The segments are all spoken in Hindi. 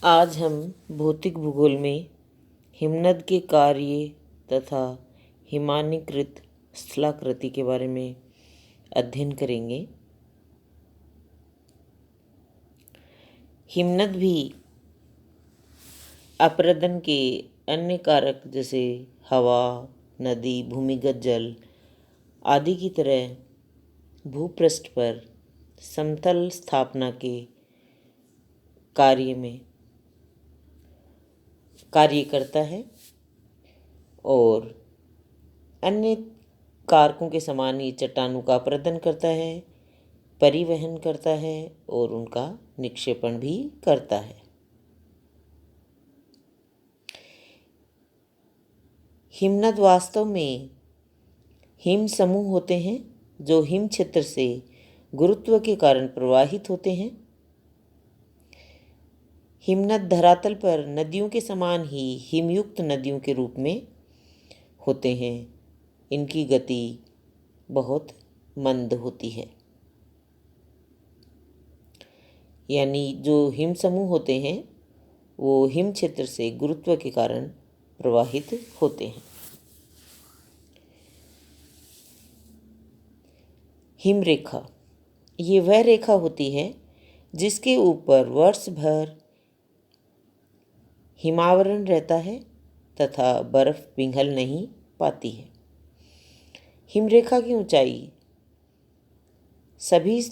आज हम भौतिक भूगोल में हिमनद के कार्य तथा हिमानीकृत स्थलाकृति के बारे में अध्ययन करेंगे। हिमनद भी अपरदन के अन्य कारक जैसे हवा, नदी, भूमिगत जल आदि की तरह भूपृष्ठ पर समतल स्थापना के कार्य करता है और अन्य कारकों के समान ही चट्टानों का अपरदन करता है, परिवहन करता है और उनका निक्षेपण भी करता है। हिमनद वास्तव में हिम समूह होते हैं जो हिम क्षेत्र से गुरुत्व के कारण प्रवाहित होते हैं। हिमनद धरातल पर नदियों के समान ही हिमयुक्त नदियों के रूप में होते हैं। इनकी गति बहुत मंद होती है, यानी जो हिम समूह होते हैं वो हिम क्षेत्र से गुरुत्व के कारण प्रवाहित होते हैं। हिम रेखा ये वह रेखा होती है जिसके ऊपर वर्ष भर हिमावरण रहता है तथा बर्फ पिघल नहीं पाती है। हिमरेखा की ऊंचाई सभी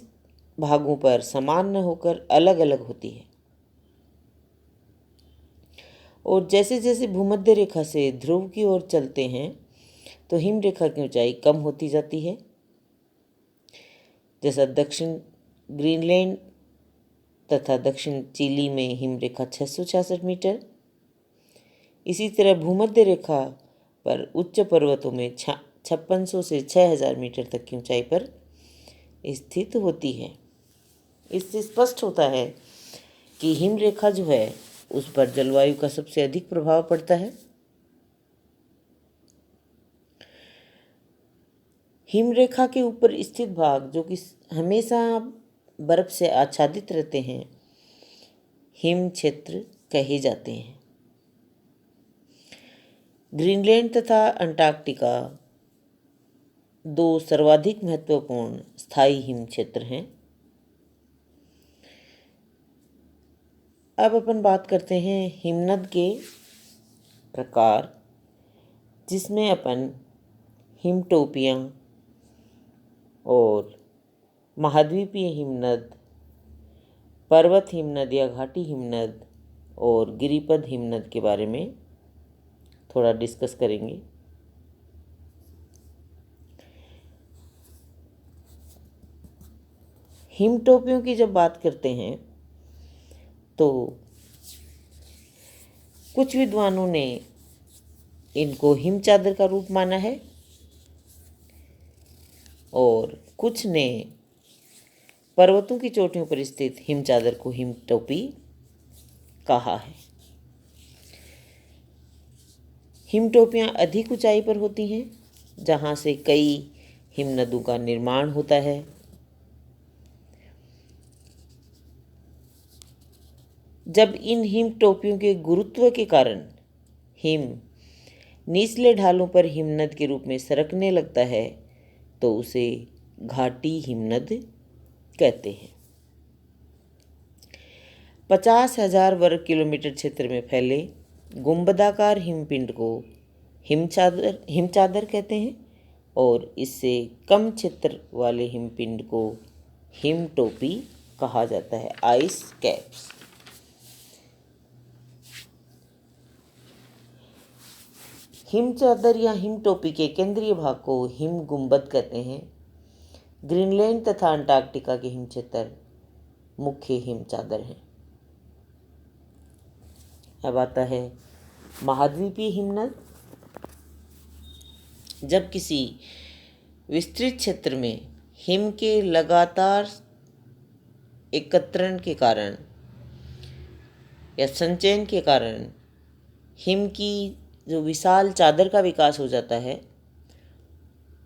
भागों पर समान न होकर अलग अलग होती है और जैसे जैसे भूमध्य रेखा से ध्रुव की ओर चलते हैं तो हिमरेखा की ऊंचाई कम होती जाती है। जैसा दक्षिण ग्रीनलैंड तथा दक्षिण चिली में हिमरेखा 666 मीटर, इसी तरह भूमध्य रेखा पर उच्च पर्वतों में 5600 से 6000 मीटर तक की ऊंचाई पर स्थित होती है। इससे स्पष्ट होता है कि हिम रेखा जो है उस पर जलवायु का सबसे अधिक प्रभाव पड़ता है। हिम रेखा के ऊपर स्थित भाग जो कि हमेशा बर्फ से आच्छादित रहते हैं हिम क्षेत्र कहे जाते हैं। ग्रीनलैंड तथा अंटार्कटिका दो सर्वाधिक महत्वपूर्ण स्थायी हिम क्षेत्र हैं। अब अपन बात करते हैं हिमनद के प्रकार, जिसमें अपन हिमटोपियाँ और महाद्वीपीय हिमनद, पर्वत हिमनद या घाटी हिमनद और गिरिपद हिमनद के बारे में थोड़ा डिस्कस करेंगे। हिमटोपियों की जब बात करते हैं तो कुछ विद्वानों ने इनको हिम चादर का रूप माना है और कुछ ने पर्वतों की चोटियों पर स्थित हिम चादर को हिम टोपी कहा है। हिम टोपियाँ अधिक ऊंचाई पर होती हैं जहाँ से कई हिमनदों का निर्माण होता है। जब इन हिम टोपियों के गुरुत्व के कारण हिम निचले ढालों पर हिमनद के रूप में सरकने लगता है तो उसे घाटी हिमनद कहते हैं। 50,000 वर्ग किलोमीटर क्षेत्र में फैले गुंबदाकार हिमपिंड को हिमचादर कहते हैं और इससे कम क्षेत्र वाले हिमपिंड को हिम टोपी कहा जाता है, आइस कैप्स। हिम चादर या हिम टोपी के केंद्रीय भाग को हिम गुंबद कहते हैं। ग्रीनलैंड तथा अंटार्कटिका के हिम क्षेत्र मुख्य हिम चादर हैं। अब आता है महाद्वीपीय हिमनद। जब किसी विस्तृत क्षेत्र में हिम के लगातार एकत्रण के कारण या संचयन के कारण हिम की जो विशाल चादर का विकास हो जाता है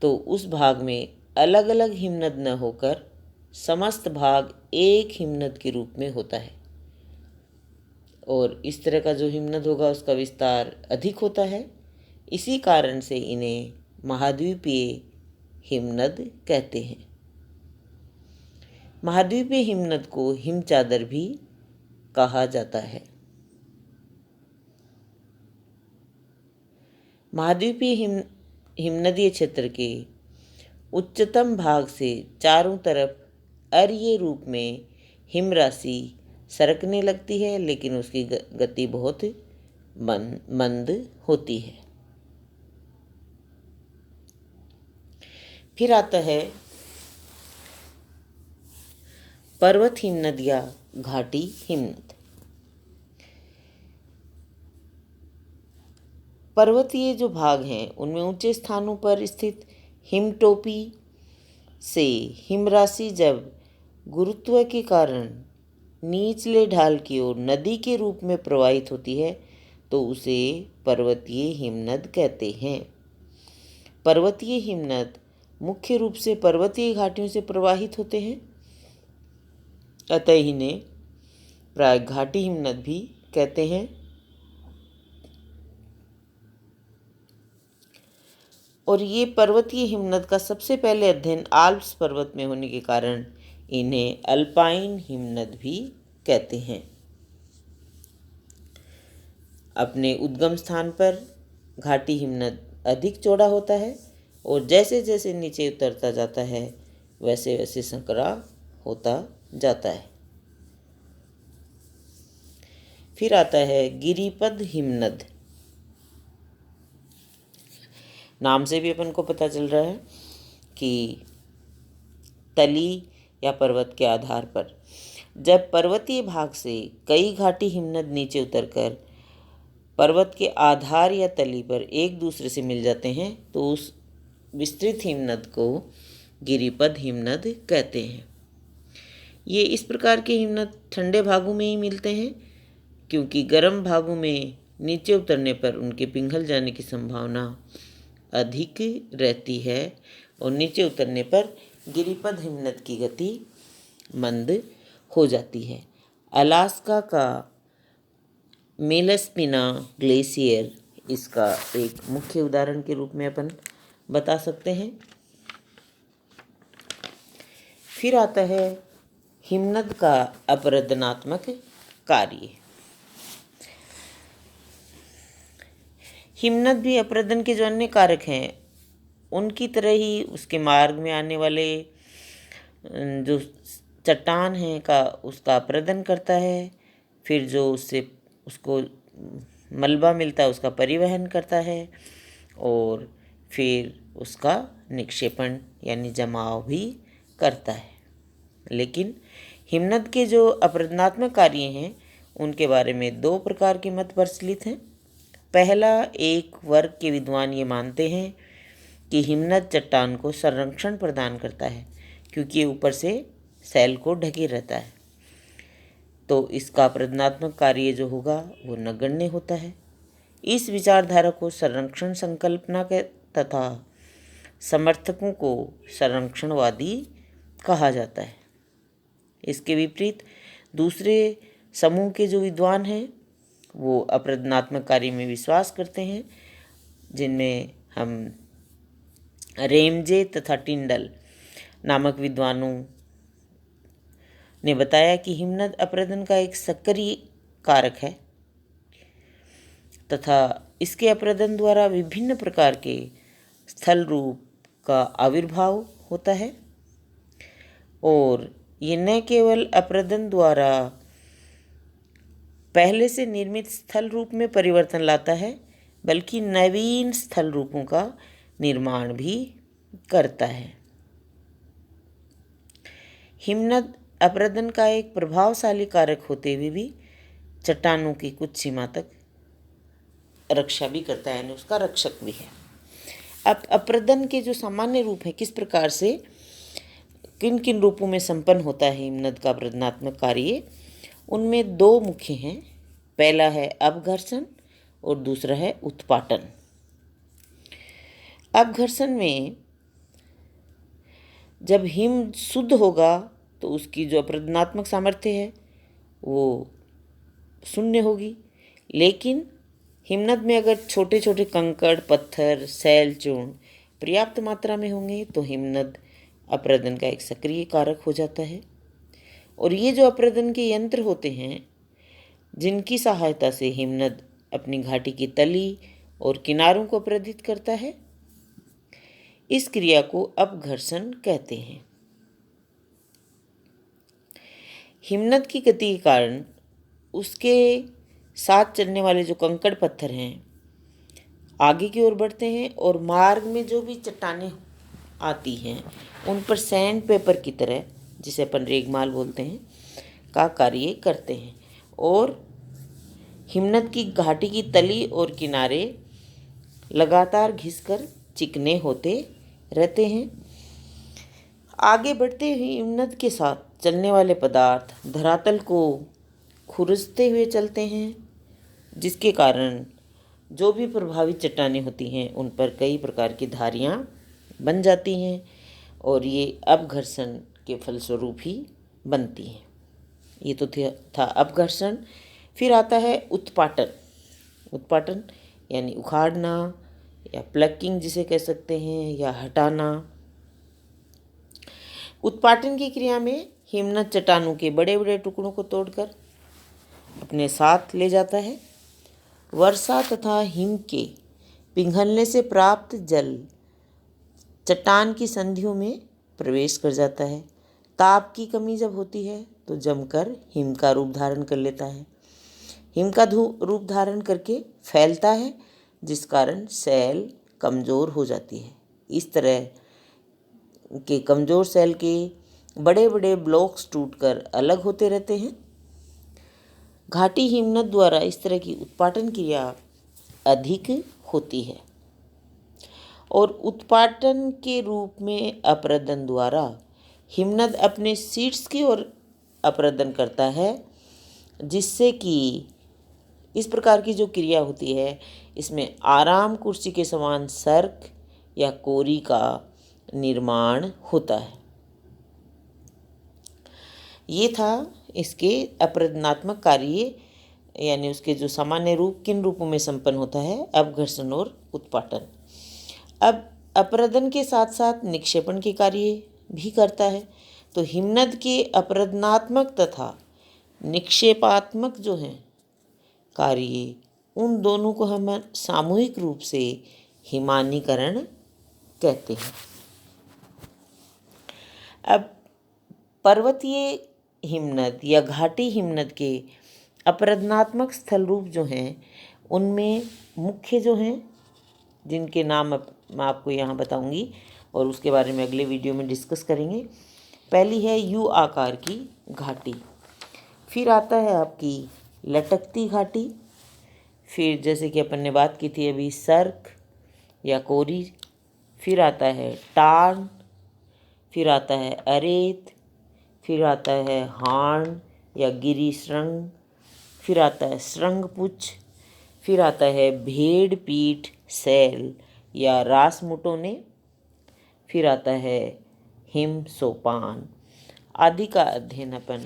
तो उस भाग में अलग अलग हिमनद न होकर समस्त भाग एक हिमनद के रूप में होता है और इस तरह का जो हिमनद होगा उसका विस्तार अधिक होता है। इसी कारण से इन्हें महाद्वीपीय हिमनद कहते हैं। महाद्वीपीय हिमनद को हिमचादर भी कहा जाता है। महाद्वीपीय हिमनदीय क्षेत्र के उच्चतम भाग से चारों तरफ अरीय रूप में हिमराशि सरकने लगती है, लेकिन उसकी गति बहुत मंद होती है। फिर आता है पर्वत हिमनद या घाटी हिमनद। पर्वतीय जो भाग हैं उनमें ऊंचे स्थानों पर स्थित हिमटोपी से हिमराशि जब गुरुत्व के कारण निचले ढाल की ओर नदी के रूप में प्रवाहित होती है तो उसे पर्वतीय हिमनद कहते हैं। पर्वतीय हिमनद मुख्य रूप से पर्वतीय घाटियों से प्रवाहित होते हैं, अतः इन्हें प्राय घाटी हिमनद भी कहते हैं। और ये पर्वतीय हिमनद का सबसे पहले अध्ययन आल्प्स पर्वत में होने के कारण इन्हें अल्पाइन हिमनद भी कहते हैं। अपने उद्गम स्थान पर घाटी हिमनद अधिक चौड़ा होता है और जैसे जैसे नीचे उतरता जाता है वैसे वैसे संकरा होता जाता है। फिर आता है गिरिपद हिमनद। नाम से भी अपन को पता चल रहा है कि तली या पर्वत के आधार पर जब पर्वतीय भाग से कई घाटी हिमनद नीचे उतरकर पर्वत के आधार या तली पर एक दूसरे से मिल जाते हैं तो उस विस्तृत हिमनद को गिरिपद हिमनद कहते हैं। ये इस प्रकार के हिमनद ठंडे भागों में ही मिलते हैं, क्योंकि गर्म भागों में नीचे उतरने पर उनके पिघल जाने की संभावना अधिक रहती है और नीचे उतरने पर गिरिपद हिमनद की गति मंद हो जाती है। अलास्का का मेलास्पिना ग्लेशियर इसका एक मुख्य उदाहरण के रूप में अपन बता सकते हैं। फिर आता है हिमनद का अपरदनात्मक कार्य। हिमनद भी अपरदन के जो अन्य कारक हैं उनकी तरह ही उसके मार्ग में आने वाले जो चट्टान है का उसका अपरदन करता है। फिर जो उसको मलबा मिलता है उसका परिवहन करता है और फिर उसका निक्षेपण यानी जमाव भी करता है। लेकिन हिमनद के जो अपरदनात्मक कार्य हैं उनके बारे में दो प्रकार के मत प्रचलित हैं। पहला, एक वर्ग के विद्वान ये मानते हैं कि हिमनद चट्टान को संरक्षण प्रदान करता है क्योंकि ये ऊपर से सैल को ढके रहता है, तो इसका अपरदनात्मक कार्य जो होगा वो नगण्य होता है। इस विचारधारा को संरक्षण संकल्पना के तथा समर्थकों को संरक्षणवादी कहा जाता है। इसके विपरीत दूसरे समूह के जो विद्वान हैं वो अपरदनात्मक कार्य में विश्वास करते हैं, जिनमें हम रेमजे तथा टिंडल नामक विद्वानों ने बताया कि हिमनद अपरदन का एक सक्रिय कारक है तथा इसके अपरदन द्वारा विभिन्न प्रकार के स्थल रूप का आविर्भाव होता है और ये न केवल अपरदन द्वारा पहले से निर्मित स्थल रूप में परिवर्तन लाता है बल्कि नवीन स्थल रूपों का निर्माण भी करता है। हिमनद अपरदन का एक प्रभावशाली कारक होते हुए भी चट्टानों की कुछ सीमा तक रक्षा भी करता है, यानी उसका रक्षक भी है। अब अपरदन के जो सामान्य रूप है किस प्रकार से किन किन रूपों में संपन्न होता है हिमनद का अपरदनात्मक कार्य, उनमें दो मुख्य हैं। पहला है अपघर्षण और दूसरा है उत्पाटन। अपघर्षण में जब हिम शुद्ध होगा तो उसकी जो अपरदनात्मक सामर्थ्य है वो शून्य होगी। लेकिन हिमनद में अगर छोटे छोटे कंकड़, पत्थर, सैल, चूर्ण पर्याप्त मात्रा में होंगे तो हिमनद अपरदन का एक सक्रिय कारक हो जाता है। और ये जो अपरदन के यंत्र होते हैं, जिनकी सहायता से हिमनद अपनी घाटी की तली और किनारों को अपरदित करता है, इस क्रिया को अपघर्षण कहते हैं। हिमनद की गति के कारण उसके साथ चलने वाले जो कंकड़ पत्थर हैं आगे की ओर बढ़ते हैं और मार्ग में जो भी चट्टानें आती हैं उन पर सैंड पेपर की तरह, जिसे अपन रेगमाल बोलते हैं, का कार्य करते हैं और हिमनद की घाटी की तली और किनारे लगातार घिसकर चिकने होते रहते हैं। आगे बढ़ते हुए हिमनद के साथ चलने वाले पदार्थ धरातल को खुरसते हुए चलते हैं, जिसके कारण जो भी प्रभावित चट्टानें होती हैं उन पर कई प्रकार की धारियाँ बन जाती हैं और ये अपघर्षण के फलस्वरूप ही बनती हैं। ये तो था अपघर्षण। फिर आता है उत्पाटन। उत्पाटन यानी उखाड़ना या प्लकिंग जिसे कह सकते हैं, या हटाना। उत्पाटन की क्रिया में हिमनद चट्टानों के बड़े बड़े टुकड़ों को तोड़कर अपने साथ ले जाता है। वर्षा तथा हिम के पिघलने से प्राप्त जल चट्टान की संधियों में प्रवेश कर जाता है। ताप की कमी जब होती है तो जमकर हिम का रूप धारण कर लेता है। हिम का रूप धारण करके फैलता है, जिस कारण सैल कमज़ोर हो जाती है। इस तरह के कमज़ोर सैल के बड़े बड़े ब्लॉक्स टूटकर अलग होते रहते हैं। घाटी हिमनद द्वारा इस तरह की उत्पाटन क्रिया अधिक होती है और उत्पाटन के रूप में अपरदन द्वारा हिमनद अपने शीर्ष की ओर अपरदन करता है, जिससे कि इस प्रकार की जो क्रिया होती है इसमें आराम कुर्सी के समान सर्क या कोरी का निर्माण होता है। ये था इसके अपरदनात्मक कार्य, यानी उसके जो सामान्य रूप किन रूपों में संपन्न होता है, अपघर्षण और उत्पाटन। अब अपरदन के साथ साथ निक्षेपण के कार्य भी करता है। तो हिमनद के अपरदनात्मक तथा निक्षेपात्मक जो हैं कार्य, उन दोनों को हम सामूहिक रूप से हिमानीकरण कहते हैं। अब पर्वतीय हिमनद या घाटी हिमनद के अपरदनात्मक स्थल रूप जो हैं उनमें मुख्य जो हैं, जिनके नाम मैं आपको यहाँ बताऊँगी और उसके बारे में अगले वीडियो में डिस्कस करेंगे। पहली है यू आकार की घाटी, फिर आता है आपकी लटकती घाटी, फिर जैसे कि अपन ने बात की थी अभी सर्क या कोरी, फिर आता है टार्न, फिर आता है अरेत, फिर आता है हार्न या गिरी श्रृंग, फिर आता है श्रृंगपुच्छ, फिर आता है भेड़ पीठ सैल या रासमुटोने, फिर आता है हिम सोपान आदि का अध्ययन अपन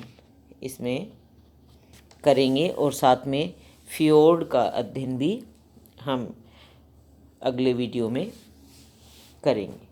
इसमें करेंगे और साथ में फ्योर्ड का अध्ययन भी हम अगले वीडियो में करेंगे।